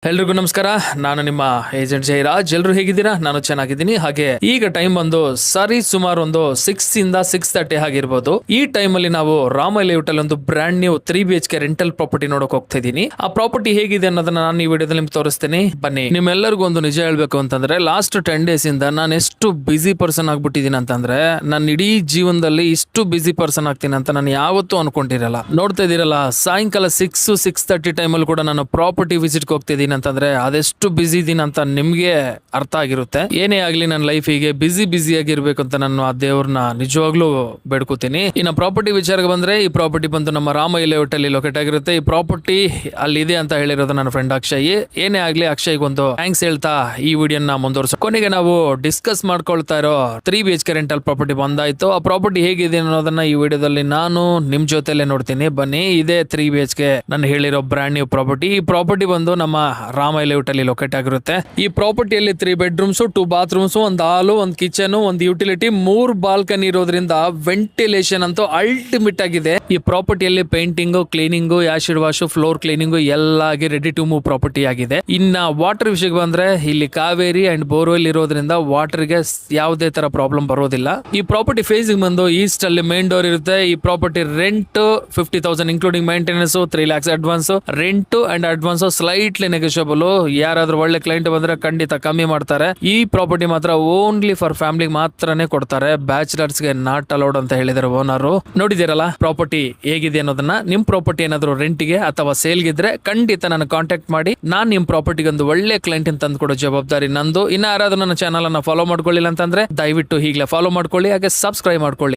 ಎಲ್ರಿಗೂ ನಮಸ್ಕಾರ. ನಾನು ನಿಮ್ಮ ಏಜೆಂಟ್ ಜಯರಾಜ್. ಎಲ್ರು ಹೇಗಿದ್ದೀರಾ? ನಾನು ಚೆನ್ನಾಗಿದ್ದೀನಿ. ಹಾಗೆ ಈಗ ಟೈಮ್ ಬಂದು ಸುಮಾರು ಒಂದು 6 ಆಗಿರ್ಬೋದು. ಈ ಟೈಮ್ ಅಲ್ಲಿ ನಾವು ರಾಮ ಲೇಔಟ್ ಅಲ್ಲಿ ಒಂದು brand new 3BHK rental property ನೋಡಕ್ ಹೋಗ್ತಾ ಇದ್ದೀನಿ. ಆ ಪ್ರಾಪರ್ಟಿ ಹೇಗಿದೆ ಅನ್ನೋದನ್ನ ನಾನು ಈ ವಿಡಿಯೋದಲ್ಲಿ ನಿಮ್ಗೆ ತೋರಿಸ್ತೀನಿ. ಬನ್ನಿ. ನಿಮ್ಮೆಲ್ಲರಿಗೂ ಒಂದು ನಿಜ ಹೇಳ್ಬೇಕು ಅಂತಂದ್ರೆ, ಲಾಸ್ಟ್ 10 days ಇಂದ ನಾನು ಎಷ್ಟು ಬಿಸಿ ಪರ್ಸನ್ ಆಗ್ಬಿಟ್ಟಿದ್ದೀನಿ ಅಂತಂದ್ರೆ, ನನ್ನ ಇಡೀ ಜೀವನದಲ್ಲಿ ಇಷ್ಟು ಬಿಸಿ ಪರ್ಸನ್ ಆಗ್ತೀನಿ ಅಂತ ನಾನು ಯಾವತ್ತೂ ಅನ್ಕೊಂಡಿರಲ್ಲ. ನೋಡ್ತಾ ಇದೀರಲ್ಲ, ಸಾಯಂಕಾಲ 6-6:30 ಟೈಮಲ್ಲಿ ಕೂಡ ನಾನು ಪ್ರಾಪರ್ಟಿ ವಿಸಿಟ್ ಹೋಗ್ತಿದ್ದೀನಿ ಅಂತಂದ್ರೆ ಅದೆಷ್ಟು ಬಿಸಿ ಇದೀನಿ ಅಂತ ನಿಮ್ಗೆ ಅರ್ಥ ಆಗಿರುತ್ತೆ. ಏನೇ ಆಗ್ಲಿ, ನನ್ನ ಲೈಫ್ ಹೀಗೆ ಬಿಸಿ ಆಗಿರ್ಬೇಕು ಅಂತ ನಾನು ಆ ದೇವ್ರನ್ನ ನಿಜವಾಗ್ಲೂ ಬೇಡ್ಕೋತೀನಿ. ಇನ್ನು ಪ್ರಾಪರ್ಟಿ ವಿಚಾರಕ್ಕೆ ಬಂದ್ರೆ, ಈ ಪ್ರಾಪರ್ಟಿ ಬಂದು ನಮ್ಮ ರಾಮ ಲೇಔಟ್ ಅಲ್ಲಿ ಲೊಕೇಟ್ ಆಗಿರುತ್ತೆ. ಈ ಪ್ರಾಪರ್ಟಿ ಅಲ್ಲಿ ಇದೆ ಅಂತ ಹೇಳಿರೋದು ನನ್ನ ಫ್ರೆಂಡ್ ಅಕ್ಷಯ್. ಏನೇ ಆಗ್ಲಿ, ಅಕ್ಷಯ್ಗೆ ಒಂದು ಥ್ಯಾಂಕ್ಸ್ ಹೇಳ್ತಾ ಈ ವಿಡಿಯೋನ ಮುಂದುವರ್ಸ. ಕೊನೆಗೆ ನಾವು ಡಿಸ್ಕಸ್ ಮಾಡ್ಕೊಳ್ತಾ ಇರೋ 3BHK ರೆಂಟಲ್ ಪ್ರಾಪರ್ಟಿ ಬಂದಾಯ್ತು. ಆ ಪ್ರಾಪರ್ಟಿ ಹೇಗಿದೆ ಅನ್ನೋದನ್ನ ಈ ವಿಡಿಯೋದಲ್ಲಿ ನಾನು ನಿಮ್ ಜೊತೆಲೆ ನೋಡ್ತೀನಿ. ಬನ್ನಿ. ಇದೇ 3BHK ನಾನು ಹೇಳಿರೋ ಬ್ರ್ಯಾಂಡ್ ನ್ಯೂ ಪ್ರಾಪರ್ಟಿ. ಈ ಪ್ರಾಪರ್ಟಿ ಬಂದು ನಮ್ಮ ರಾಮ ಲೇಔಟ್ ಅಲ್ಲಿ ಲೊಕೇಟ್ ಆಗಿರುತ್ತೆ. ಈ ಪ್ರಾಪರ್ಟಿಯಲ್ಲಿ 3 bedrooms, 2 bathrooms, ಒಂದು ಹಾಲು, ಒಂದು ಕಿಚನ್, ಒಂದು ಯುಟಿಲಿಟಿ, 3 ಬಾಲ್ಕನಿ ಇರೋದ್ರಿಂದ ವೆಂಟಿಲೇಷನ್ ಅಂತೂ ಅಲ್ಟಿಮೇಟ್ ಆಗಿದೆ. ಈ ಪ್ರಾಪರ್ಟಿಯಲ್ಲಿ painting, cleaning, acid wash, floor cleaning ಎಲ್ಲ ಆಗಿ ರೆಡಿ ಟು ಮೂವ್ ಪ್ರಾಪರ್ಟಿ ಆಗಿದೆ. ಇನ್ನ ವಾಟರ್ ವಿಷಯಕ್ಕೆ ಬಂದ್ರೆ, ಇಲ್ಲಿ ಕಾವೇರಿ ಅಂಡ್ ಬೋರ್ವೆಲ್ ಇರೋದ್ರಿಂದ ವಾಟರ್ ಗೆ ಯಾವುದೇ ತರ ಪ್ರಾಬ್ಲಮ್ ಬರೋದಿಲ್ಲ. ಈ ಪ್ರಾಪರ್ಟಿ ಫೇಸಿಂಗ್ ಬಂದು ಈಸ್ಟ್ ಅಲ್ಲಿ ಮೇನ್ ಡೋರ್ ಇರುತ್ತೆ. ಈ property rent 50,000 including maintenance, 3 lakhs advance. Rent and advance slightly negotiable. ಯಾರಾದ್ರೂ ಒಳ್ಳೆ ಕ್ಲೈಂಟ್ ಬಂದ್ರೆ ಖಂಡಿತ ಕಮ್ಮಿ ಮಾಡ್ತಾರೆ. ಈ ಪ್ರಾಪರ್ಟಿ ಮಾತ್ರ ಓನ್ಲಿ ಫಾರ್ ಫ್ಯಾಮಿಲಿ ಮಾತ್ರನೇ ಕೊಡ್ತಾರೆ. ಬ್ಯಾಚುಲರ್ಸ್ ಗೆ ನಾಟ್ ಅಲೌಡ್ ಅಂತ ಹೇಳಿದಾರೆ ಓನರ್. ನೋಡಿದಿರಲ್ಲ ಪ್ರಾಪರ್ಟಿ ಹೇಗಿದೆ ಅನ್ನೋದನ್ನ. ನಿಮ್ ಪ್ರಾಪರ್ಟಿ ಏನಾದ್ರು ರೆಂಟ್ಗೆ ಅಥವಾ ಸೇಲ್ಗಿದ್ರೆ ಖಂಡಿತ ನಾನು ಕಾಂಟ್ಯಾಕ್ಟ್ ಮಾಡಿ. ನಾನ್ ನಿಮ್ ಪ್ರಾಪರ್ಟಿಗೆ ಒಂದು ಒಳ್ಳೆ ಕ್ಲೈಂಟ್ ತಂದು ಕೊಡೋ ಜವಾಬ್ದಾರಿ ನಂದು. ಇನ್ನ ಯಾರಾದ್ರೂ ನನ್ನ ಚಾನಲ್ ಅನ್ನ ಫಾಲೋ ಮಾಡ್ಕೊಳ್ಳಿಲ್ಲ ಅಂತಂದ್ರೆ ದಯವಿಟ್ಟು ಈಗಲೇ ಫಾಲೋ ಮಾಡ್ಕೊಳ್ಳಿ, ಹಾಗೆ ಸಬ್ಸ್ಕ್ರೈಬ್ ಮಾಡ್ಕೊಳ್ಳಿ.